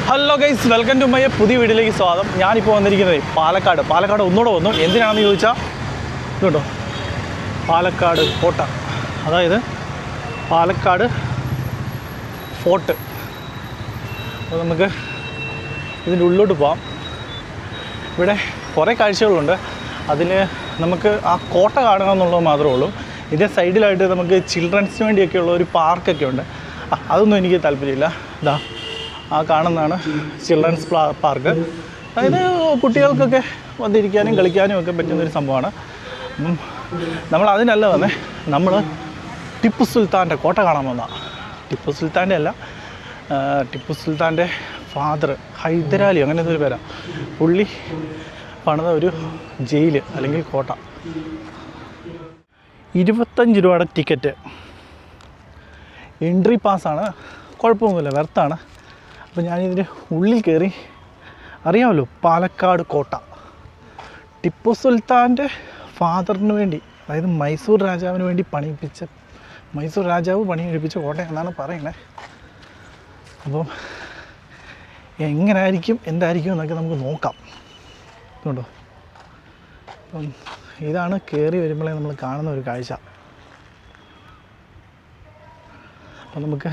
Hello guys, welcome to my പുതിയ വീഡിയോയിലേക്ക് സ്വാഗതം. ഞാനിപ്പോൾ വന്നിരിക്കുന്നത് പാലക്കാട് ഒന്നുകൂടെ വന്നു. എന്തിനാണെന്ന് ചോദിച്ചാൽ ഇതുണ്ടോ, പാലക്കാട് കോട്ട, അതായത് പാലക്കാട് ഫോർട്ട്. അപ്പോൾ നമുക്ക് ഇതിൻ്റെ ഉള്ളിലോട്ട് പോകാം. ഇവിടെ കുറേ കാഴ്ചകളുണ്ട്. അതിൽ നമുക്ക് ആ കോട്ട കാണുക എന്നുള്ളത് മാത്രമേ ഉള്ളൂ. ഇതിൻ്റെ സൈഡിലായിട്ട് നമുക്ക് ചിൽഡ്രൻസിന് വേണ്ടിയൊക്കെയുള്ള ഒരു പാർക്കൊക്കെ ഉണ്ട്. അതൊന്നും എനിക്ക് താല്പര്യമില്ല. ഇതാ ആ കാണുന്നതാണ് ചിൽഡ്രൻസ് പാർക്ക്. അതായത് കുട്ടികൾക്കൊക്കെ വന്നിരിക്കാനും കളിക്കാനും ഒക്കെ പറ്റുന്നൊരു സംഭവമാണ്. നമ്മൾ അതിനല്ല വന്നേ, നമ്മൾ ടിപ്പു സുൽത്താൻ്റെ കോട്ട കാണാൻ വന്നതാണ്. ടിപ്പു സുൽത്താൻ്റെ അല്ല, ടിപ്പു സുൽത്താൻ്റെ ഫാദർ ഹൈദരാലി, അങ്ങനത്തെ ഒരു പേരാണ്. പുള്ളി പണിത ഒരു ജയിൽ അല്ലെങ്കിൽ കോട്ട. 25 രൂപയുടെ ടിക്കറ്റ്, എൻട്രി പാസ്സാണ്, കുഴപ്പമൊന്നുമില്ല, വെർത്താണ്. അപ്പോൾ ഞാനിതിൻ്റെ ഉള്ളിൽ കയറി. അറിയാമല്ലോ, പാലക്കാട് കോട്ട ടിപ്പു സുൽത്താൻ്റെ ഫാദറിന് വേണ്ടി, അതായത് മൈസൂർ രാജാവിന് വേണ്ടി മൈസൂർ രാജാവ് പണിയെടുപ്പിച്ച കോട്ട എന്നാണ് പറയുന്നത്. അപ്പം എങ്ങനായിരിക്കും എന്തായിരിക്കും എന്നൊക്കെ നമുക്ക് നോക്കാം. ഇതുണ്ടോ, അപ്പം ഇതാണ് കയറി വരുമ്പോഴേ നമ്മൾ കാണുന്ന ഒരു കാഴ്ച. അപ്പം നമുക്ക്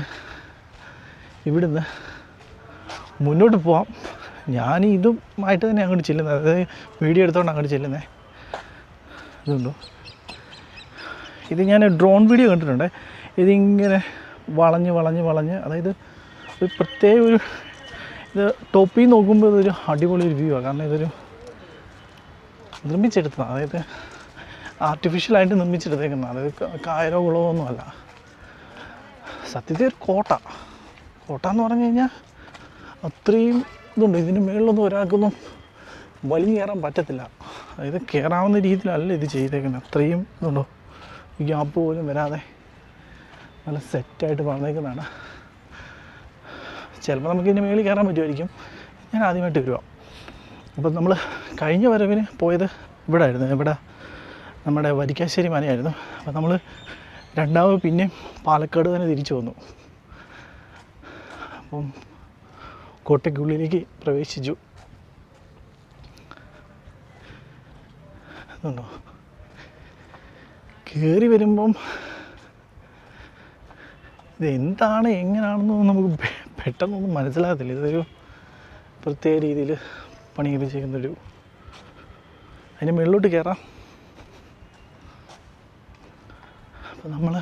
ഇവിടുന്ന് മുന്നോട്ട് പോവാം. ഞാൻ ഇതുമായിട്ട് തന്നെ അങ്ങോട്ട് ചെല്ലുന്നത്, അതായത് വീഡിയോ എടുത്തുകൊണ്ട് അങ്ങോട്ട് ചെല്ലുന്നത്. ഇതുണ്ടോ, ഇത് ഞാൻ ഡ്രോൺ വീഡിയോ കണ്ടിട്ടുണ്ട്. ഇതിങ്ങനെ വളഞ്ഞ്, അതായത് ഒരു പ്രത്യേക ഒരു ഇത് ടോപ്പിൽ നിന്ന് നോക്കുമ്പോൾ ഇതൊരു അടിപൊളി ഒരു വ്യൂ ആണ്. കാരണം ഇതൊരു നിർമ്മിച്ചെടുത്തതാണ്, അതായത് ആർട്ടിഫിഷ്യലായിട്ട് നിർമ്മിച്ചെടുത്തേക്കുന്നത്, അതായത് കായലോ കുളമോ ഒന്നുമല്ല. സത്യത്തിൽ ഒരു കോട്ട എന്ന് പറഞ്ഞു കഴിഞ്ഞാൽ അത്രയും ഇതുണ്ട്. ഇതിന് മുകളിലൊന്നും ഒരാൾക്കൊന്നും വലിഞ്ഞു കയറാൻ പറ്റത്തില്ല. അതായത് കയറാവുന്ന രീതിയിലല്ല ഇത് ചെയ്തേക്കുന്നത്. അത്രയും ഇതുണ്ടോ, ഗ്യാപ്പ് പോലും വരാതെ നല്ല സെറ്റായിട്ട് പറഞ്ഞേക്കുന്നതാണ്. ചിലപ്പോൾ നമുക്ക് ഇതിന് മുകളിൽ കയറാൻ പറ്റുമായിരിക്കും. ഞാൻ ആദ്യമായിട്ട് വരുക. അപ്പം നമ്മൾ കഴിഞ്ഞ വരവിന് പോയത് ഇവിടെ ആയിരുന്നു, ഇവിടെ നമ്മുടെ വരിക്കാശ്ശേരി മനയായിരുന്നു. അപ്പം നമ്മൾ രണ്ടാമത് പിന്നെയും പാലക്കാട് തന്നെ തിരിച്ചു വന്നു. അപ്പം കോട്ടയ്ക്കുള്ളിലേക്ക് പ്രവേശിച്ചു. അതുകൊണ്ടോ, കയറി വരുമ്പം ഇതെന്താണ് എങ്ങനെയാണെന്നൊന്നും നമുക്ക് പെട്ടെന്നൊന്നും മനസ്സിലാകത്തില്ല. ഇതൊരു പ്രത്യേക രീതിയിൽ പണിയിപ്പിച്ചേക്കുന്നൊരു. അതിൻ്റെ മുകളിലോട്ട് കയറാം. അപ്പം നമ്മൾ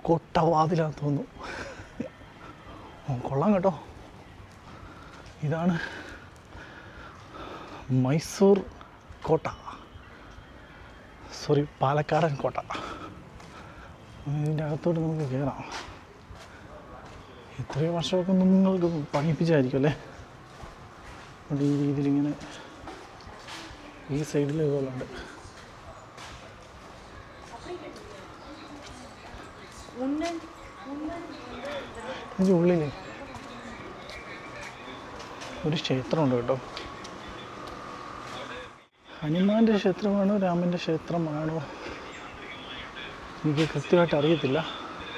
കോട്ടവാതിലാന്ന് തോന്നുന്നു. കൊള്ളാം കേട്ടോ. ഇതാണ് മൈസൂർ കോട്ട, പാലക്കാടൻ കോട്ട. ഇതിൻ്റെ അകത്തോട്ട് നമുക്ക് കയറാം. ഇത്രയും വർഷമൊക്കെ നിങ്ങൾക്ക് പണിയിപ്പിച്ചായിരിക്കും അല്ലേ. അതുകൊണ്ട് ഈ രീതിയിലിങ്ങനെ ഈ സൈഡിൽ ഇതുപോലുണ്ട്. ഇതിൻ്റെ ഉള്ളിൽ ഒരു ക്ഷേത്രമുണ്ട് കേട്ടോ. ഹനുമാൻ്റെ ക്ഷേത്രമാണോ രാമൻ്റെ ക്ഷേത്രമാണോ എനിക്ക് കൃത്യമായിട്ട് അറിയത്തില്ല.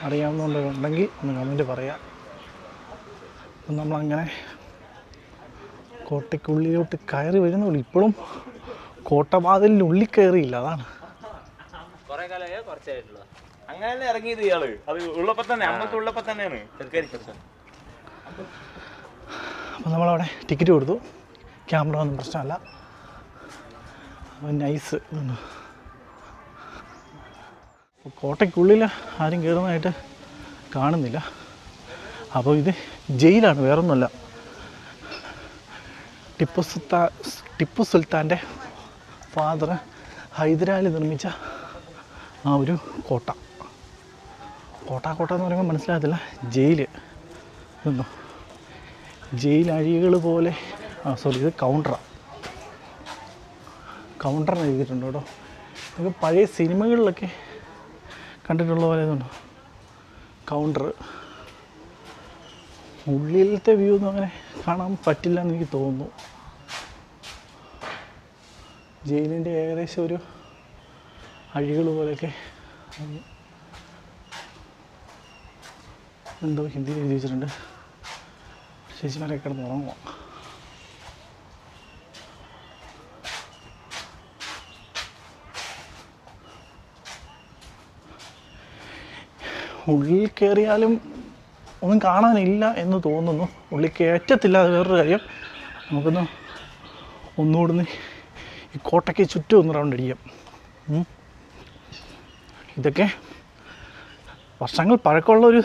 അറിയാവുന്നതുണ്ടെങ്കിൽ ഒന്ന് കമൻറ്റ് പറയാം. അപ്പം നമ്മളങ്ങനെ കോട്ടയ്ക്കുള്ളിലോട്ട് കയറി വരുന്നുള്ളൂ. ഇപ്പോഴും കോട്ടവാതിലിൻ്റെ ഉള്ളിൽ കയറിയില്ല, അതാണ്. അങ്ങനെ ഇറങ്ങിയത് ഇയാള്, അത് ഉള്ളപ്പോ തന്നെ, അമ്മക്ക് ഉള്ളപ്പോ തന്നെയാണ്. അപ്പം നമ്മളവിടെ ടിക്കറ്റ് കൊടുത്തു. ക്യാമറ ഒന്നും പ്രശ്നമല്ല. അപ്പം നൈസ്. കോട്ടയ്ക്കുള്ളിൽ ആരും കയറുന്നതായിട്ട് കാണുന്നില്ല. അപ്പോൾ ഇത് ജയിലാണ്, വേറൊന്നുമല്ല. ടിപ്പു സുൽത്താൻ്റെ ഫാദർ ഹൈദരാലി നിർമ്മിച്ച ആ ഒരു കോട്ട എന്ന് പറയുമ്പോൾ മനസ്സിലാകത്തില്ല. ജയിൽ ഇതുണ്ടോ, ജയിൽ അഴികൾ പോലെ. ഇത് കൗണ്ടറിന് എഴുതിയിട്ടുണ്ട് കേട്ടോ. നമുക്ക് പഴയ സിനിമകളിലൊക്കെ കണ്ടിട്ടുള്ള പോലെ ഇതുണ്ടോ, കൗണ്ടർ. ഉള്ളിലത്തെ വ്യൂ ഒന്നും അങ്ങനെ കാണാൻ പറ്റില്ല എന്ന് എനിക്ക് തോന്നുന്നു. ജയിലിൻ്റെ ഏകദേശം ഒരു അഴികൾ പോലെയൊക്കെ എന്തോ ഹിന്ദിയിൽ എഴുതി വെച്ചിട്ടുണ്ട്. ചേച്ചിമാരൊക്കെ കിടന്ന് ഉറങ്ങുക. ഉള്ളിൽ കയറിയാലും ഒന്നും കാണാനില്ല എന്ന് തോന്നുന്നു. ഉള്ളിൽ കയറ്റത്തില്ല, അത് വേറൊരു കാര്യം. നമുക്കൊന്ന് ഒന്നുകൂടുന്ന് ഈ കോട്ടയ്ക്ക് ചുറ്റും ഒന്ന് റൗണ്ട് അടിക്കാം. ഇതൊക്കെ വർഷങ്ങൾ പഴക്കമുള്ളൊരു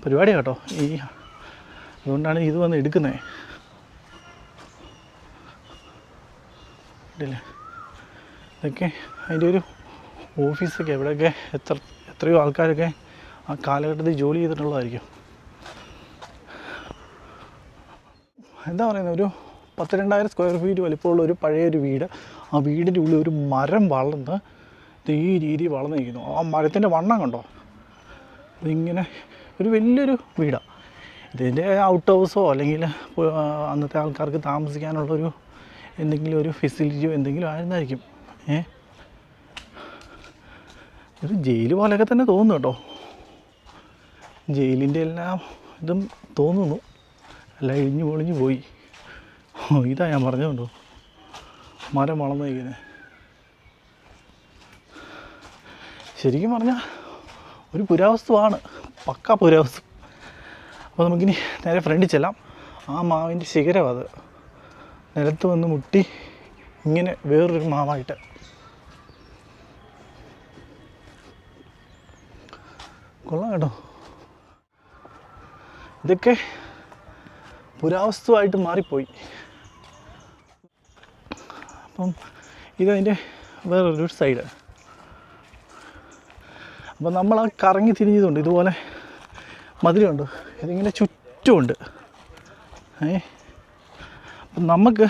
പരിപാടിയാണ് കേട്ടോ. അതുകൊണ്ടാണ് ഇത് വന്ന് എടുക്കുന്നത്. ഇല്ലേ, ഇതൊക്കെ അതിൻ്റെ ഒരു ഓഫീസൊക്കെ എവിടെയൊക്കെ എത്രയോ ആൾക്കാരൊക്കെ ആ കാലഘട്ടത്തിൽ ജോലി ചെയ്തിട്ടുള്ളതായിരിക്കും. എന്താ പറയുന്നത്, ഒരു 10,000-2000 സ്ക്വയർ ഫീറ്റ് വലിപ്പമുള്ള ഒരു പഴയൊരു വീട്. ആ വീടിൻ്റെ ഉള്ളിൽ ഒരു മരം വളർന്ന് ഈ രീതി വളർന്നിരിക്കുന്നു. ആ മരത്തിൻ്റെ വണ്ണം കണ്ടോ, ഇതിങ്ങനെ ഒരു വലിയൊരു വീടാണ്. ഇതിൻ്റെ ഔട്ട് ഹൗസോ അല്ലെങ്കിൽ അന്നത്തെ ആൾക്കാർക്ക് താമസിക്കാനുള്ളൊരു എന്തെങ്കിലും ഒരു ഫെസിലിറ്റിയോ എന്തെങ്കിലും ആയിരുന്നായിരിക്കും. ഒരു ജയിൽ പോലെയൊക്കെ തന്നെ തോന്നുന്നു കേട്ടോ. ജയിലിൻ്റെ എല്ലാം ഇതും തോന്നുന്നു. എല്ലാം ഇഴിഞ്ഞു പൊളിഞ്ഞു പോയി. ഇതാ ഞാൻ പറഞ്ഞുകൊണ്ടോ, മരം വളർന്നിരിക്കുന്നത്. ശരിക്കും പറഞ്ഞാൽ ഒരു പുരാവസ്തുവാണ്, പക്കാ പുരാവസ്തു. അപ്പോൾ നമുക്കിനി നേരെ ഫ്രണ്ടിൽ ചെല്ലാം. ആ മാവിൻ്റെ ശിഖരം അത് നിലത്ത് വന്ന് മുട്ടി ഇങ്ങനെ വേറൊരു മാവായിട്ട്. കൊള്ളാം കേട്ടോ. ഇതൊക്കെ പുരാവസ്തുവായിട്ട് മാറിപ്പോയി. അപ്പം ഇതതിൻ്റെ വേറൊരു സൈഡ്. അപ്പം നമ്മൾ ആ കറങ്ങി തിരിഞ്ഞതുകൊണ്ട് ഇതുപോലെ മതിലുണ്ട്, ഇതിങ്ങനെ ചുറ്റുമുണ്ട്. അപ്പം നമുക്ക്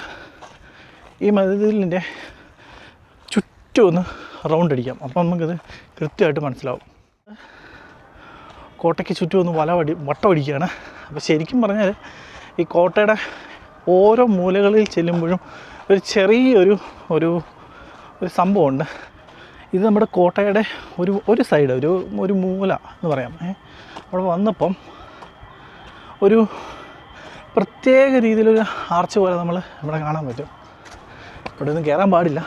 ഈ മതിലിൻ്റെ ചുറ്റും ഒന്ന് റൗണ്ട് അടിക്കാം. അപ്പം നമുക്കത് കൃത്യമായിട്ട് മനസ്സിലാവും. കോട്ടയ്ക്ക് ചുറ്റും ഒന്ന് വട്ടമടിക്കുകയാണ്. അപ്പോൾ ശരിക്കും പറഞ്ഞാൽ ഈ കോട്ടയുടെ ഓരോ മൂലകളിൽ ചെല്ലുമ്പോഴും ഒരു ചെറിയൊരു ഒരു സംഭവമുണ്ട്. ഇത് നമ്മുടെ കോട്ടയുടെ ഒരു സൈഡ്, ഒരു മൂല എന്ന് പറയാം. അവിടെ വന്നപ്പം ഒരു പ്രത്യേക രീതിയിലൊരു ആർച്ച് പോലെ നമ്മൾ ഇവിടെ കാണാൻ പറ്റും. ഇവിടെ ഒന്നും കയറാൻ പാടില്ല.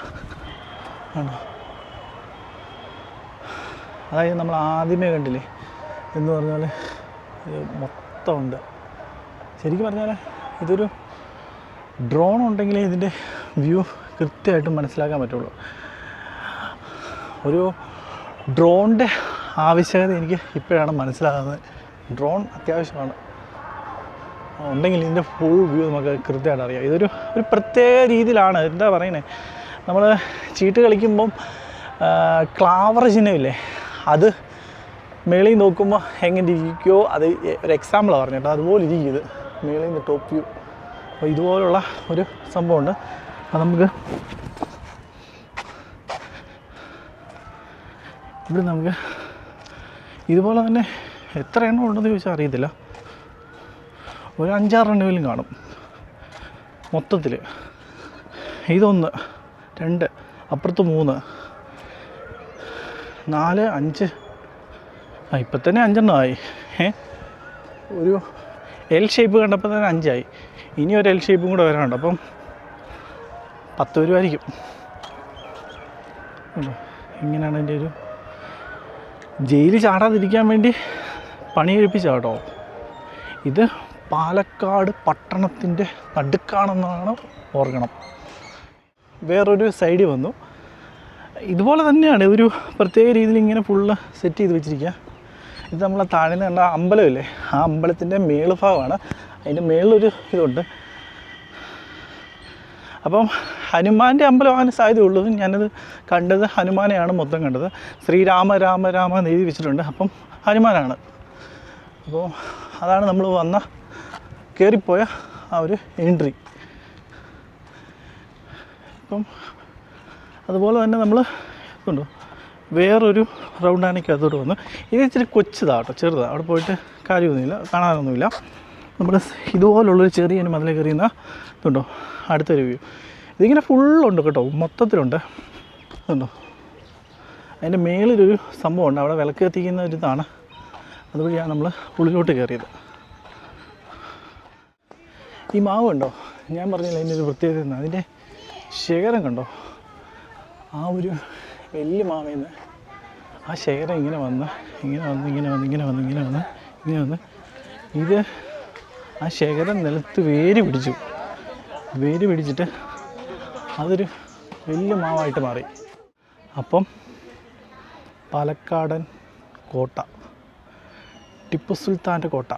അതായത് നമ്മൾ ആദ്യമേ കണ്ടില്ലേ എന്ന് പറഞ്ഞാൽ ഇത് മൊത്തമുണ്ട്. ശരിക്കും പറഞ്ഞാൽ ഇതൊരു ഡ്രോൺ ഉണ്ടെങ്കിലേ ഇതിൻ്റെ വ്യൂ കൃത്യമായിട്ട് മനസ്സിലാക്കാൻ പറ്റുള്ളൂ. ഒരു ഡ്രോണിൻ്റെ ആവശ്യകത എനിക്ക് ഇപ്പോഴാണ് മനസ്സിലാകുന്നത്. ഡ്രോൺ അത്യാവശ്യമാണ്, ഉണ്ടെങ്കിൽ ഇതിൻ്റെ ഫുൾ വ്യൂ നമുക്ക് കൃത്യമായിട്ട് അറിയാം. ഇതൊരു പ്രത്യേക രീതിയിലാണ്. എന്താ പറയുന്നത്, നമ്മൾ ചീട്ട് കളിക്കുമ്പം ക്ലാവർ ചിഹ്നമില്ലേ, അത് മേളിൽ നോക്കുമ്പോൾ എങ്ങനെ ഇരിക്കുമോ, അത് ഒരു എക്സാമ്പിളാണ് പറഞ്ഞു കേട്ടോ. അതുപോലെ ഇരിക്കും ഇത് മേളിൽ നിന്ന് ടോപ്പ് വ്യൂ. അപ്പോൾ ഇതുപോലുള്ള ഒരു സംഭവമുണ്ട്. അത് നമുക്ക് ഇവിടെ നമുക്ക് ഇതുപോലെ തന്നെ എത്ര എണ്ണം ഉണ്ടെന്ന് ചോദിച്ചാൽ അറിയത്തില്ല. ഒരു 5-6 എണ്ണമെങ്കിലും കാണും മൊത്തത്തിൽ. ഇതൊന്ന് 2, അപ്പുറത്ത് 3, 4, 5. ഇപ്പം തന്നെ 5 എണ്ണമായി. ഒരു എൽ ഷേപ്പ് കണ്ടപ്പോൾ തന്നെ 5 ആയി. ഇനി ഒരു എൽ ഷേപ്പും കൂടെ വരാനുണ്ട്. അപ്പം 10 വരുമായിരിക്കും. ഇങ്ങനെയാണ് എൻ്റെ ഒരു ജയിൽ ചാടാതിരിക്കാൻ വേണ്ടി പണി കഴിപ്പിച്ച കേട്ടോ. ഇത് പാലക്കാട് പട്ടണത്തിൻ്റെ നടുക്കാണെന്നാണ് ഓർക്കണം. വേറൊരു സൈഡിൽ വന്നു. ഇതുപോലെ തന്നെയാണ്, ഒരു പ്രത്യേക രീതിയിൽ ഇങ്ങനെ ഫുള്ള് സെറ്റ് ചെയ്ത് വെച്ചിരിക്കുക. ഇത് നമ്മളെ താഴെ നിന്ന് കണ്ട അമ്പലമില്ലേ, ആ അമ്പലത്തിൻ്റെ മേളുഭാഗമാണ്. അതിൻ്റെ മേളിലൊരു ഇതുണ്ട്. അപ്പം ഹനുമാൻ്റെ അമ്പലമാകാൻ സാധ്യതയുള്ളൂ. ഞാനത് കണ്ടത് ഹനുമാനെയാണ് മൊത്തം കണ്ടത്. ശ്രീരാമ രാമ രാമ എന്ന് എഴുതി വെച്ചിട്ടുണ്ട്. അപ്പം ഹനുമാനാണ്. അപ്പോൾ അതാണ് നമ്മൾ കയറിപ്പോയ ആ ഒരു എൻട്രി. ഇപ്പം അതുപോലെ തന്നെ നമ്മൾ ഇതുണ്ടോ വേറൊരു റൗണ്ടാനയ്ക്ക് അതോട് വന്നു. ഇത് ഇച്ചിരി കൊച്ചതാണ് കേട്ടോ, ചെറുതാണ്. അവിടെ പോയിട്ട് കാര്യമൊന്നുമില്ല, കാണാനൊന്നുമില്ല. നമ്മൾ ഇതുപോലുള്ളൊരു ചെറിയ മതിൽ കയറിയുന്ന ഇതുണ്ടോ അടുത്തൊരു വ്യൂ. ഇതിങ്ങനെ ഫുള്ളുണ്ട് കേട്ടോ, മൊത്തത്തിലുണ്ട്. ഇതുണ്ടോ അതിൻ്റെ മേളിലൊരു സംഭവമുണ്ട്, അവിടെ വിളക്ക് കത്തിക്കുന്ന ഒരു ഇതാണ്. അതുവഴിയാണ് നമ്മൾ ഉള്ളിലോട്ട് കയറിയത്. ഈ മാവ് കണ്ടോ, ഞാൻ പറഞ്ഞില്ല അതിൻ്റെ ഒരു പ്രത്യേകത എന്ന്, അതിൻ്റെ ശേഖരം കണ്ടോ, ആ ഒരു വലിയ മാവേന്ന് ആ ശേഖരം ഇങ്ങനെ വന്ന് ഇത് ആ ശേഖരം നിലത്ത് വേര് പിടിച്ചിട്ട് അതൊരു വലിയ മാവായിട്ട് മാറി. അപ്പം പാലക്കാടൻ കോട്ട, ടിപ്പു സുൽത്താൻ്റെ കോട്ട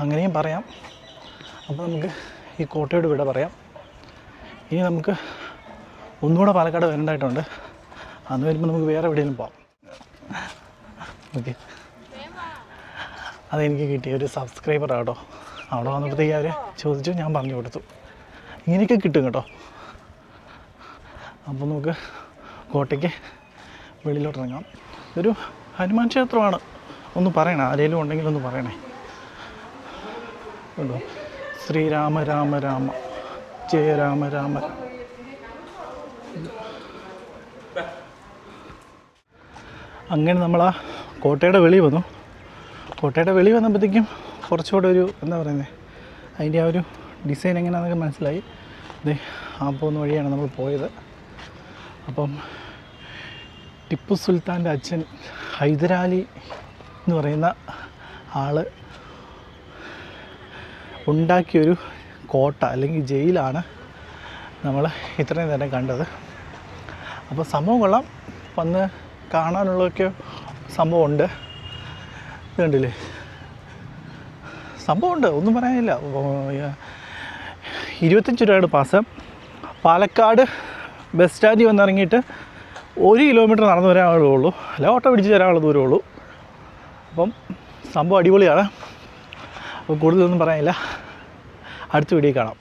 അങ്ങനെയും പറയാം. അപ്പോൾ നമുക്ക് ഈ കോട്ടയോട് വിട പറയാം. ഇനി നമുക്ക് ഒന്നുകൂടെ പാലക്കാട് വരേണ്ടതായിട്ടുണ്ട്. അന്ന് വരുമ്പോൾ നമുക്ക് വേറെ എവിടെയെങ്കിലും പോകാം. ഓക്കെ, അതെനിക്ക് കിട്ടിയ ഒരു സബ്സ്ക്രൈബറാണ് കേട്ടോ. അവിടെ വന്നപ്പോഴത്തേക്ക് അവർ ചോദിച്ചു, ഞാൻ പറഞ്ഞു കൊടുത്തു. ഇങ്ങനെയൊക്കെ കിട്ടും കേട്ടോ. അപ്പോൾ നമുക്ക് കോട്ടയ്ക്ക് വെളിയിലോട്ട് ഇറങ്ങാം. ഇതൊരു ഹനുമാൻ ക്ഷേത്രമാണ്. ഒന്ന് പറയണേ, ആരെങ്കിലും ഉണ്ടെങ്കിൽ ഒന്ന് പറയണേ. കേട്ടോ, ശ്രീരാമ രാമ രാമ ജയ രാമ രാമ. അങ്ങനെ നമ്മൾ ആ കോട്ടയുടെ വെളിയിൽ വന്നു. കോട്ടയുടെ വെളിയിൽ വന്നപ്പോഴത്തേക്കും കുറച്ചുകൂടെ ഒരു എന്താ പറയുന്നത്, അതിൻ്റെ ആ ഒരു ഡിസൈൻ എങ്ങനെയാണെന്നൊക്കെ മനസ്സിലായി. ഇത് ആ പോകുന്ന വഴിയാണ് നമ്മൾ പോയത്. അപ്പം ടിപ്പു സുൽത്താൻ്റെ അച്ഛൻ ഹൈദരാലി എന്ന് പറയുന്ന ആൾ ഉണ്ടാക്കിയൊരു കോട്ട അല്ലെങ്കിൽ ജയിലാണ് നമ്മൾ ഇത്രയും നേരം കണ്ടത്. അപ്പോൾ സംഭവം കൊള്ളാം, വന്ന് കാണാനുള്ളതൊക്കെ സംഭവമുണ്ട്. ഇത് കണ്ടില്ലേ, സംഭവമുണ്ട്, ഒന്നും പറയാനില്ല. 25 രൂപയുടെ പാസ്. പാലക്കാട് ബസ് സ്റ്റാൻഡിൽ വന്നിറങ്ങിയിട്ട് 1 കിലോമീറ്റർ നടന്നു വരാനുള്ളേ ഉള്ളൂ, അല്ല ഓട്ടോ പിടിച്ച് തരാനുള്ള ദൂരമേ ഉള്ളൂ. അപ്പം സംഭവം അടിപൊളിയാണ്. അപ്പോൾ കൂടുതലൊന്നും പറയാനില്ല, അടുത്ത വീഡിയോ കാണാം.